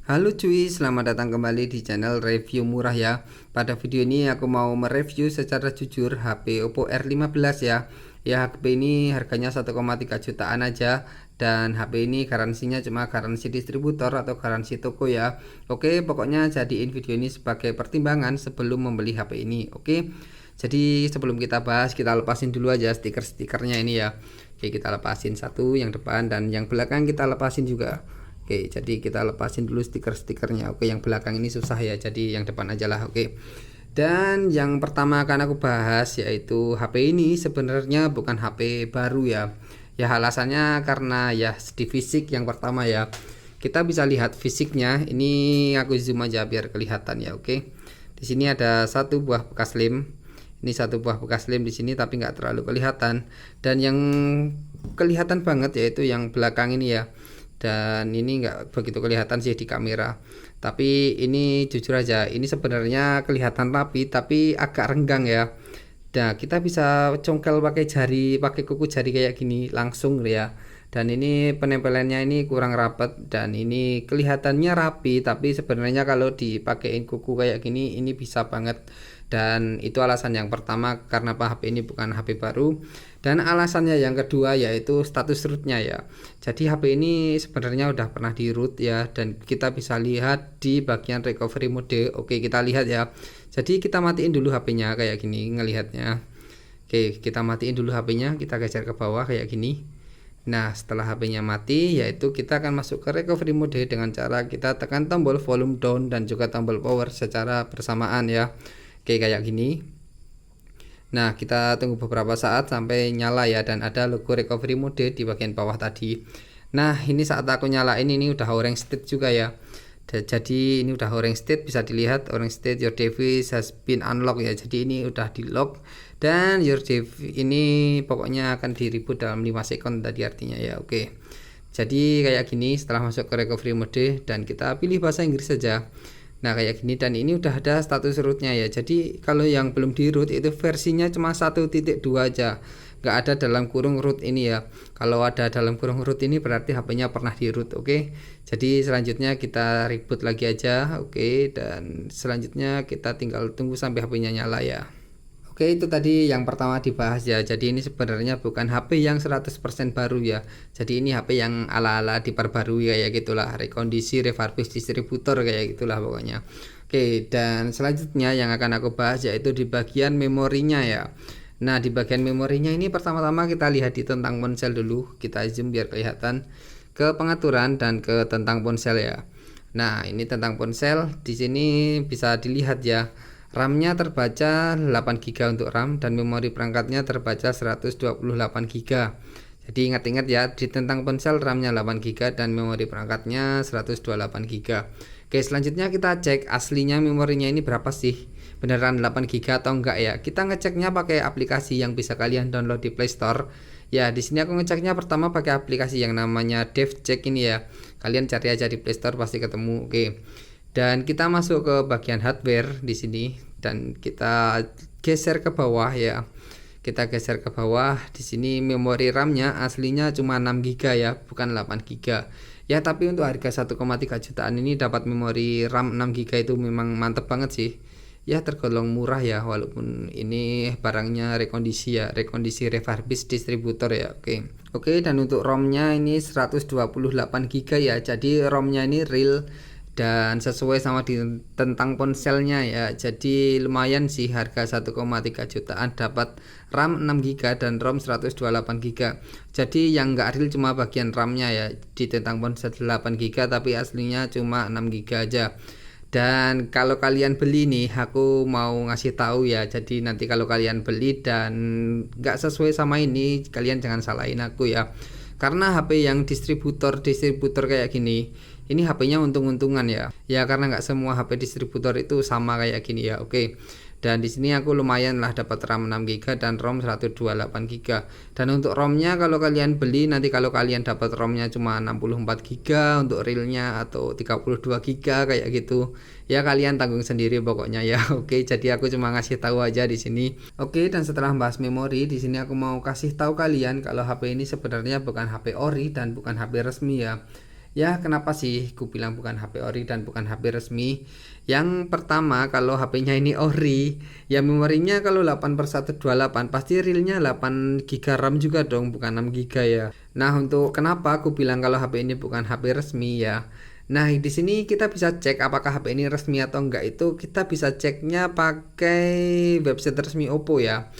Halo cuy, selamat datang kembali di channel review murah ya. Pada video ini aku mau mereview secara jujur HP Oppo R15 ya. Ya HP ini harganya 1,3 jutaan aja. Dan HP ini garansinya cuma garansi distributor atau garansi toko ya. Oke, pokoknya jadiin video ini sebagai pertimbangan sebelum membeli HP ini. Oke, jadi sebelum kita bahas, kita lepasin dulu aja stiker-stikernya ini ya. Oke, kita lepasin satu yang depan dan yang belakang kita lepasin juga. Oke, jadi kita lepasin dulu stiker-stikernya. Oke, yang belakang ini susah ya, jadi yang depan aja lah. Oke. Dan yang pertama akan aku bahas yaitu HP ini sebenarnya bukan HP baru ya. Ya alasannya karena ya di fisik yang pertama ya. Kita bisa lihat fisiknya. Ini aku zoom aja biar kelihatan ya. Oke. Di sini ada satu buah bekas lem. Ini satu buah bekas lem di sini tapi nggak terlalu kelihatan. Dan yang kelihatan banget yaitu yang belakang ini ya. Dan ini nggak begitu kelihatan sih di kamera, tapi ini jujur aja ini sebenarnya kelihatan rapi tapi agak renggang ya. Nah kita bisa congkel pakai jari, pakai kuku jari kayak gini langsung ya. Dan ini penempelannya ini kurang rapat dan ini kelihatannya rapi tapi sebenarnya kalau dipakein kuku kayak gini ini bisa banget. Dan itu alasan yang pertama karena HP ini bukan HP baru. Dan alasannya yang kedua yaitu status rootnya ya. Jadi HP ini sebenarnya udah pernah di root ya, dan kita bisa lihat di bagian recovery mode. Oke, kita lihat ya. Jadi kita matiin dulu HP-nya kayak gini ngelihatnya. Oke, kita matiin dulu HP-nya, kita geser ke bawah kayak gini. Nah, setelah HP-nya mati, yaitu kita akan masuk ke recovery mode dengan cara kita tekan tombol volume down dan juga tombol power secara bersamaan ya. Oke, kayak gini. Nah, kita tunggu beberapa saat sampai nyala ya, dan ada logo recovery mode di bagian bawah tadi. Nah, ini saat aku nyalain ini udah orange state juga ya. Jadi ini udah orange state, bisa dilihat orange state your device has been unlocked ya. Jadi ini udah di lock dan your device ini pokoknya akan di reboot dalam 5 second tadi artinya ya. Oke. Jadi kayak gini setelah masuk ke recovery mode dan kita pilih bahasa Inggris saja. Nah kayak gini, dan ini udah ada status rootnya ya. Jadi kalau yang belum di root itu versinya cuma 1.2 aja, nggak ada dalam kurung root ini ya. Kalau ada dalam kurung root ini berarti HP-nya pernah di root. Oke, jadi selanjutnya kita reboot lagi aja. Oke, dan selanjutnya kita tinggal tunggu sampai HP-nya nyala ya. Oke, itu tadi yang pertama dibahas ya. Jadi ini sebenarnya bukan HP yang 100% baru ya. Jadi ini HP yang ala-ala diperbarui kayak gitulah, rekondisi, refurbish distributor kayak gitulah pokoknya. Oke, dan selanjutnya yang akan aku bahas yaitu di bagian memorinya ya. Nah, di bagian memorinya ini pertama-tama kita lihat di tentang ponsel dulu. Kita zoom biar kelihatan ke pengaturan dan ke tentang ponsel ya. Nah, ini tentang ponsel. Di sini bisa dilihat ya. RAM-nya terbaca 8GB untuk RAM dan memori perangkatnya terbaca 128GB. Jadi ingat-ingat ya, di tentang ponsel RAM-nya 8GB dan memori perangkatnya 128GB. Oke, selanjutnya kita cek aslinya memorinya ini berapa sih? Beneran 8GB atau enggak ya? Kita ngeceknya pakai aplikasi yang bisa kalian download di Play Store. Ya, di sini aku ngeceknya pertama pakai aplikasi yang namanya DevCheck ini ya. Kalian cari aja di Play Store pasti ketemu. Oke. Dan kita masuk ke bagian hardware di sini dan kita geser ke bawah ya. Kita geser ke bawah. Di sini memori RAM-nya aslinya cuma 6GB ya, bukan 8GB. Ya, tapi untuk harga 1,3 jutaan ini dapat memori RAM 6GB itu memang mantep banget sih. Ya, tergolong murah ya, walaupun ini barangnya rekondisi ya, rekondisi refurbish distributor ya. Oke, dan untuk ROM-nya ini 128GB ya. Jadi ROM-nya ini real dan sesuai sama di tentang ponselnya ya. Jadi lumayan sih, harga 1,3 jutaan dapat RAM 6GB dan ROM 128GB. Jadi yang enggak real cuma bagian RAM-nya ya. Di tentang ponsel 8GB tapi aslinya cuma 6GB aja. Dan kalau kalian beli nih, aku mau ngasih tahu ya. Jadi nanti kalau kalian beli dan nggak sesuai sama ini, kalian jangan salahin aku ya. Karena HP yang distributor kayak gini, ini HP-nya untung-untungan ya. Ya karena nggak semua HP distributor itu sama kayak gini ya. Oke. Dan di sini aku lumayan lah dapat RAM 6GB dan ROM 128GB. Dan untuk ROM-nya kalau kalian beli nanti, kalau kalian dapat ROM-nya cuma 64GB untuk realnya atau 32GB kayak gitu, ya kalian tanggung sendiri pokoknya ya. Oke, jadi aku cuma ngasih tahu aja di sini. Oke, dan setelah bahas memori, di sini aku mau kasih tahu kalian kalau HP ini sebenarnya bukan HP ori dan bukan HP resmi ya. Ya, kenapa sih ku bilang bukan HP ori dan bukan HP resmi? Yang pertama, kalau HP-nya ini ori, ya memorinya kalau 8/128 pasti realnya 8 GB RAM juga dong, bukan 6 GB ya. Nah, untuk kenapa aku bilang kalau HP ini bukan HP resmi ya? Nah, di sini kita bisa cek apakah HP ini resmi atau enggak, itu kita bisa ceknya pakai website resmi Oppo ya.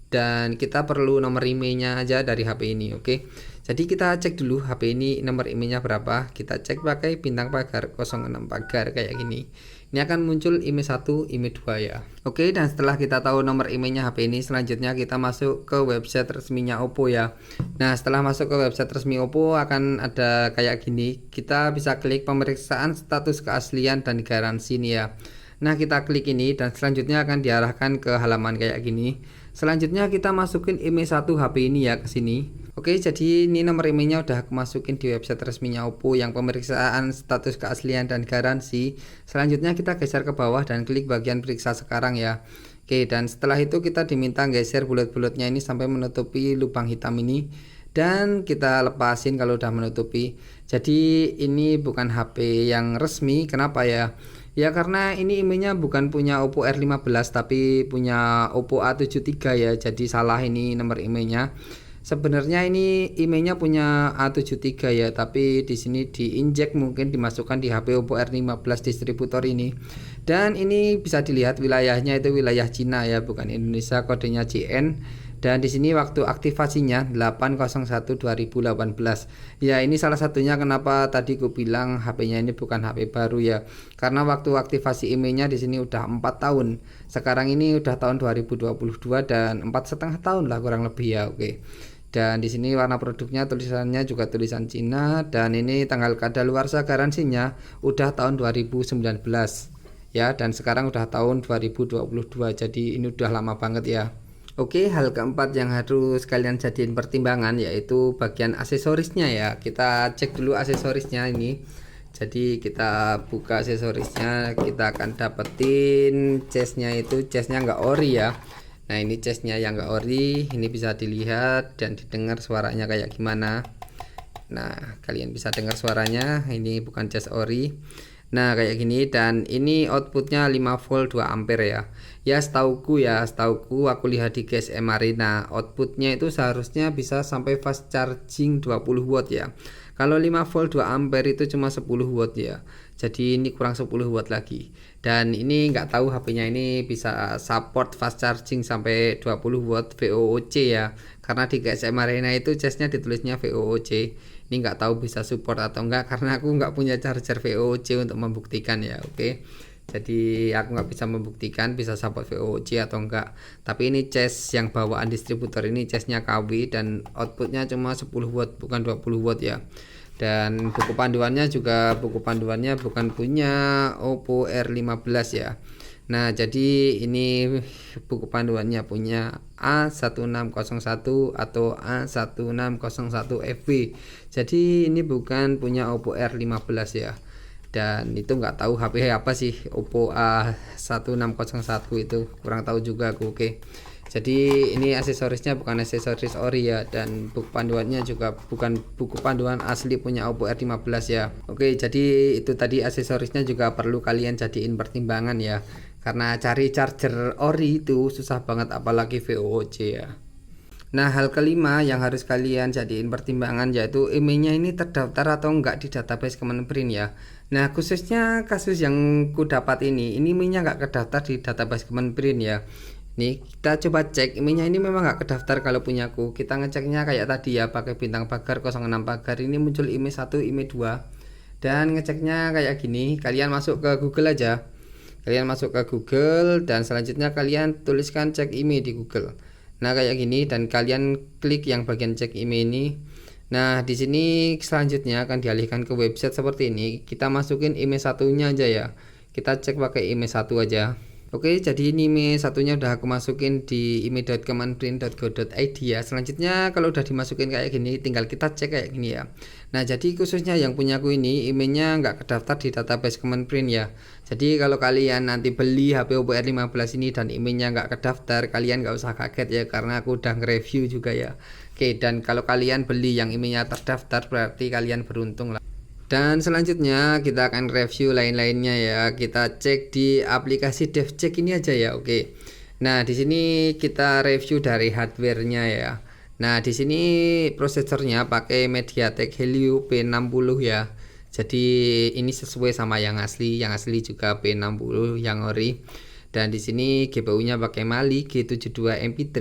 Dan kita perlu nomor IMEI-nya aja dari HP ini, oke. Jadi kita cek dulu HP ini nomor IMEI-nya berapa. Kita cek pakai bintang pagar 06 pagar kayak gini. Ini akan muncul IMEI 1, IMEI 2 ya. Oke, dan setelah kita tahu nomor IMEI-nya HP ini, selanjutnya kita masuk ke website resminya Oppo ya. Nah, setelah masuk ke website resmi Oppo akan ada kayak gini. Kita bisa klik pemeriksaan status keaslian dan garansi nih ya. Nah, kita klik ini dan selanjutnya akan diarahkan ke halaman kayak gini. Selanjutnya kita masukin IMEI 1 HP ini ya ke sini. Oke, jadi ini nomor IMEI-nya udah aku masukin di website resminya Oppo yang pemeriksaan status keaslian dan garansi. Selanjutnya kita geser ke bawah dan klik bagian periksa sekarang ya. Oke, dan setelah itu kita diminta geser bulat-bulatnya ini sampai menutupi lubang hitam ini. Dan kita lepasin kalau udah menutupi. Jadi ini bukan HP yang resmi. Kenapa ya? Ya karena ini IMEI-nya bukan punya Oppo R15 tapi punya Oppo A73 ya. Jadi salah ini nomor IMEI-nya. Sebenarnya ini IMEI-nya punya A73 ya, tapi di sini diinjek mungkin dimasukkan di HP Oppo R15 distributor ini. Dan ini bisa dilihat wilayahnya itu wilayah Cina ya, bukan Indonesia, kodenya CN. Dan di sini waktu aktivasinya 8/01/2018. Ya, ini salah satunya kenapa tadi ku bilang HP-nya ini bukan HP baru ya. Karena waktu aktivasi IMEI-nya di sini udah 4 tahun. Sekarang ini udah tahun 2022 dan 4,5 tahun lah kurang lebih ya. Oke. Dan di sini warna produknya tulisannya juga tulisan Cina dan ini tanggal kadaluarsa garansinya udah tahun 2019 ya, dan sekarang udah tahun 2022. Jadi ini udah lama banget ya. Oke, hal keempat yang harus kalian jadiin pertimbangan yaitu bagian aksesorisnya ya. Kita cek dulu aksesorisnya ini. Jadi kita buka aksesorisnya, kita akan dapetin chestnya itu chestnya nggak ori ya. Nah, ini chestnya yang nggak ori, ini bisa dilihat dan didengar suaranya kayak gimana. Nah, kalian bisa dengar suaranya, ini bukan chest ori. Nah, kayak gini, dan ini outputnya 5 volt 2 ampere ya. Ya setauku aku lihat di GSM Arena outputnya itu seharusnya bisa sampai fast charging 20 watt ya. Kalau 5 volt 2 ampere itu cuma 10 watt ya. Jadi ini kurang 10 watt lagi. Dan ini nggak tahu HP-nya ini bisa support fast charging sampai 20 watt VOOC ya. Karena di GSM Arena itu chestnya ditulisnya VOOC. Ini nggak tahu bisa support atau enggak karena aku nggak punya charger VOOC untuk membuktikan ya. Oke, jadi aku nggak bisa membuktikan bisa support VOOC atau enggak, tapi ini chest yang bawaan distributor ini chestnya KW dan outputnya cuma 10 watt bukan 20 watt ya. Dan buku panduannya bukan punya Oppo R15 ya. Nah, jadi ini buku panduannya punya A1601 atau A1601FB. Jadi ini bukan punya Oppo R15 ya. Dan itu nggak tahu HP apa sih Oppo A1601 itu, kurang tahu juga aku. Oke. Jadi ini aksesorisnya bukan aksesoris ori ya, dan buku panduannya juga bukan buku panduan asli punya Oppo R15 ya. Oke, jadi itu tadi aksesorisnya juga perlu kalian jadiin pertimbangan ya. Karena cari charger ori itu susah banget apalagi VOOC ya. Nah, hal kelima yang harus kalian jadiin pertimbangan yaitu IMEI-nya ini terdaftar atau enggak di database Kemenprint ya. Nah, khususnya kasus yang ku dapat ini IMEI-nya enggak kedaftar di database Kemenprint ya. Nih, kita coba cek IMEI-nya ini memang enggak kedaftar kalau punyaku. Kita ngeceknya kayak tadi ya, pakai bintang pagar 06 pagar, ini muncul IMEI 1, IMEI 2. Dan ngeceknya kayak gini, kalian masuk ke Google aja. Kalian masuk ke Google dan selanjutnya kalian tuliskan cek IMEI di Google. Nah, kayak gini, dan kalian klik yang bagian cek IMEI ini. Nah, di sini selanjutnya akan dialihkan ke website seperti ini. Kita masukin IMEI satunya aja ya. Kita cek pakai IMEI 1 aja. Oke, jadi ini IMEI satunya udah aku masukin di imei.kemenprint.go.id ya. Selanjutnya kalau udah dimasukin kayak gini, tinggal kita cek kayak gini ya. Nah, jadi khususnya yang punya aku ini IMEI-nya nggak kedaftar di database Kemenprint ya. Jadi kalau kalian nanti beli HP Oppo R15 ini dan IMEI-nya nggak kedaftar, kalian nggak usah kaget ya, karena aku udah nge-review juga ya. Oke, dan kalau kalian beli yang IMEI-nya terdaftar berarti kalian beruntung lah. Dan selanjutnya kita akan review lain-lainnya ya. Kita cek di aplikasi DevCheck ini aja ya. Oke. Nah, di sini kita review dari hardware-nya ya. Nah, di sini prosesornya pakai MediaTek Helio P60 ya. Jadi ini sesuai sama yang asli. Yang asli juga P60 yang ori. Dan di sini GPU-nya pakai Mali G72 MP3.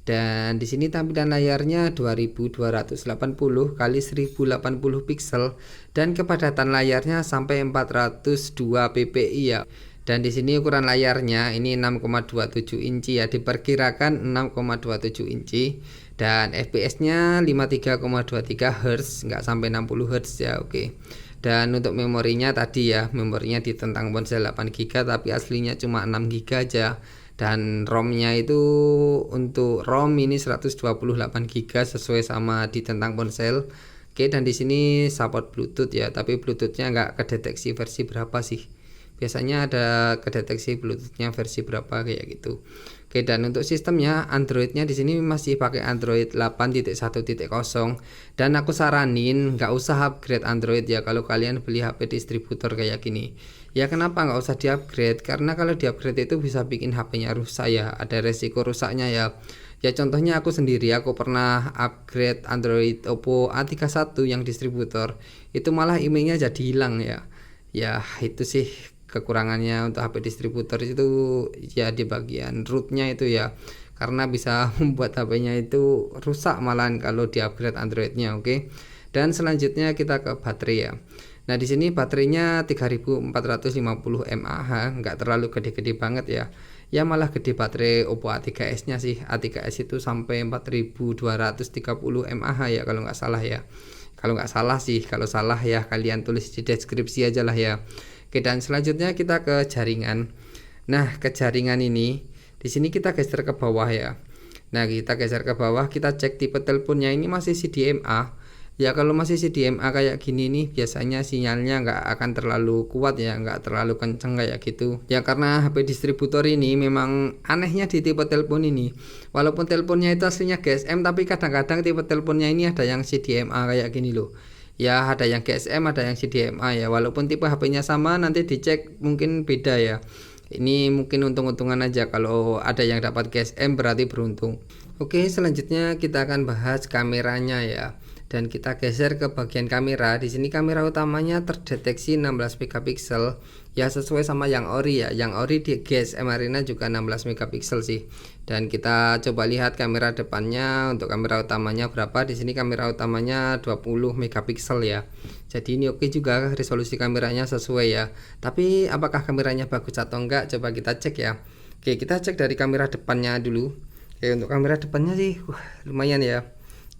Dan di sini tampilan layarnya 2280 kali 1080 pixel dan kepadatan layarnya sampai 402 ppi ya. Dan di sini ukuran layarnya ini 6,27 inci ya, diperkirakan 6,27 inci dan FPS-nya 53,23 Hz, nggak sampai 60 Hz ya. Oke. Dan untuk memorinya tadi ya, memorinya ditentang ponsel 8 GB tapi aslinya cuma 6 GB aja. Dan ROM-nya itu untuk ROM ini 128 GB sesuai sama ditentang ponsel. Oke, dan di sini support Bluetooth ya, tapi Bluetooth-nya nggak kedeteksi versi berapa sih. Biasanya ada kedeteksi Bluetooth-nya versi berapa kayak gitu. Oke, dan untuk sistemnya Android-nya di sini masih pakai Android 8.1.0 dan aku saranin nggak usah upgrade Android ya kalau kalian beli HP distributor kayak gini. Ya kenapa nggak usah di-upgrade? Karena kalau di-upgrade itu bisa bikin HP-nya rusak ya, ada resiko rusaknya ya. Ya contohnya aku sendiri, aku pernah upgrade Android Oppo A31 yang distributor, itu malah emailnya jadi hilang ya. Ya itu sih kekurangannya untuk HP distributor itu ya di bagian rootnya itu ya, karena bisa membuat HP-nya itu rusak malahan kalau di-upgrade Android-nya. Oke. Dan selanjutnya kita ke baterai ya. Nah, di sini baterainya 3450 mAh, nggak terlalu gede-gede banget ya. Ya malah gede baterai Oppo A3s-nya sih. A3s itu sampai 4230 mAh ya kalau nggak salah ya. Kalau nggak salah sih, kalau salah ya kalian tulis di deskripsi aja lah ya. Oke, dan selanjutnya kita ke jaringan. Nah, ke jaringan ini, di sini kita geser ke bawah ya. Nah, kita geser ke bawah, kita cek tipe teleponnya ini masih CDMA. Ya kalau masih CDMA kayak gini nih biasanya sinyalnya nggak akan terlalu kuat ya, nggak terlalu kenceng kayak gitu ya, karena HP distributor ini memang anehnya di tipe telepon ini, walaupun teleponnya itu aslinya GSM tapi kadang-kadang tipe teleponnya ini ada yang CDMA kayak gini loh ya, ada yang GSM ada yang CDMA ya, walaupun tipe HP-nya sama nanti dicek mungkin beda ya. Ini mungkin untung-untungan aja, kalau ada yang dapat GSM berarti beruntung. Oke, selanjutnya kita akan bahas kameranya ya. Dan kita geser ke bagian kamera. Di sini kamera utamanya terdeteksi 16 megapiksel ya, sesuai sama yang ori ya. Yang ori di GSM Arena juga 16 megapiksel sih. Dan kita coba lihat kamera depannya. Untuk kamera utamanya berapa? Di sini kamera utamanya 20 megapiksel ya. Jadi ini oke juga, resolusi kameranya sesuai ya. Tapi apakah kameranya bagus atau enggak? Coba kita cek ya. Oke, kita cek dari kamera depannya dulu. Oke, untuk kamera depannya sih lumayan ya.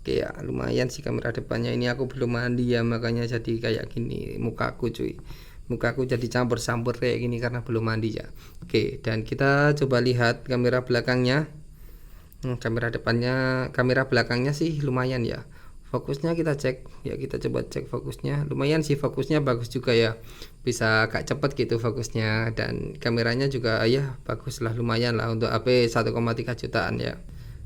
Oke ya, lumayan sih kamera depannya. Ini aku belum mandi ya, makanya jadi kayak gini mukaku cuy. Mukaku jadi campur-campur kayak gini karena belum mandi ya. Oke, dan kita coba lihat kamera belakangnya. Kamera depannya, kamera belakangnya sih lumayan ya. Fokusnya kita cek ya, kita coba cek fokusnya. Lumayan sih fokusnya, bagus juga ya. Bisa agak cepet gitu fokusnya, dan kameranya juga ya bagus lah, lumayan lah untuk HP 1,3 jutaan ya.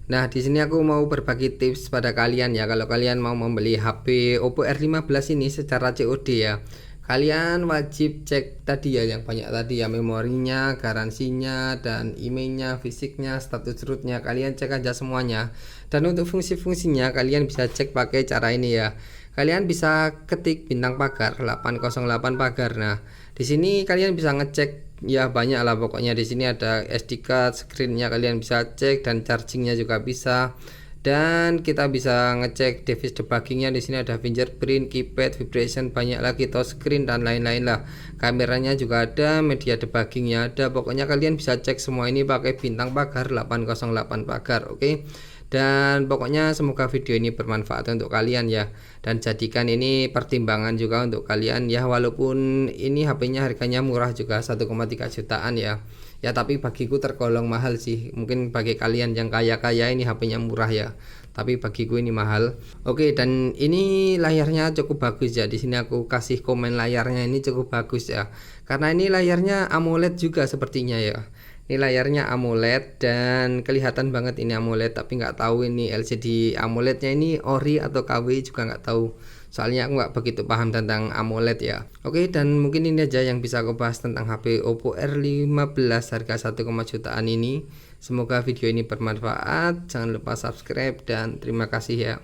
Nah, di sini aku mau berbagi tips pada kalian ya, kalau kalian mau membeli HP Oppo R15 ini secara COD ya. Kalian wajib cek tadi ya yang banyak tadi ya, memorinya, garansinya, dan emailnya, fisiknya, status rootnya, kalian cek aja semuanya. Dan untuk fungsi-fungsinya kalian bisa cek pakai cara ini ya. Kalian bisa ketik bintang pagar 808 pagar. Nah, di sini kalian bisa ngecek ya banyak lah pokoknya. Di sini ada SD card, screennya kalian bisa cek, dan chargingnya juga bisa. Dan kita bisa ngecek device debuggingnya. Di sini ada fingerprint, keypad, vibration, banyak lagi, touchscreen dan lain-lain lah. Kameranya juga ada, media debuggingnya ada. Pokoknya kalian bisa cek semua ini pakai bintang pagar 808 pagar. Oke. Dan pokoknya semoga video ini bermanfaat untuk kalian ya, dan jadikan ini pertimbangan juga untuk kalian ya, walaupun ini HP-nya harganya murah juga 1,3 jutaan ya. Ya tapi bagiku tergolong mahal sih. Mungkin bagi kalian yang kaya-kaya ini HP-nya murah ya, tapi bagiku ini mahal. Oke, dan ini layarnya cukup bagus ya. Di sini aku kasih komen layarnya ini cukup bagus ya, karena ini layarnya AMOLED juga sepertinya ya. Ini layarnya AMOLED dan kelihatan banget ini AMOLED, tapi nggak tahu ini LCD AMOLED-nya ini ori atau KW juga nggak tahu. soalnya aku nggak begitu paham tentang AMOLED ya. Oke, dan mungkin ini aja yang bisa aku bahas tentang HP Oppo R15 harga 1, jutaan ini. Semoga video ini bermanfaat. Jangan lupa subscribe dan terima kasih ya.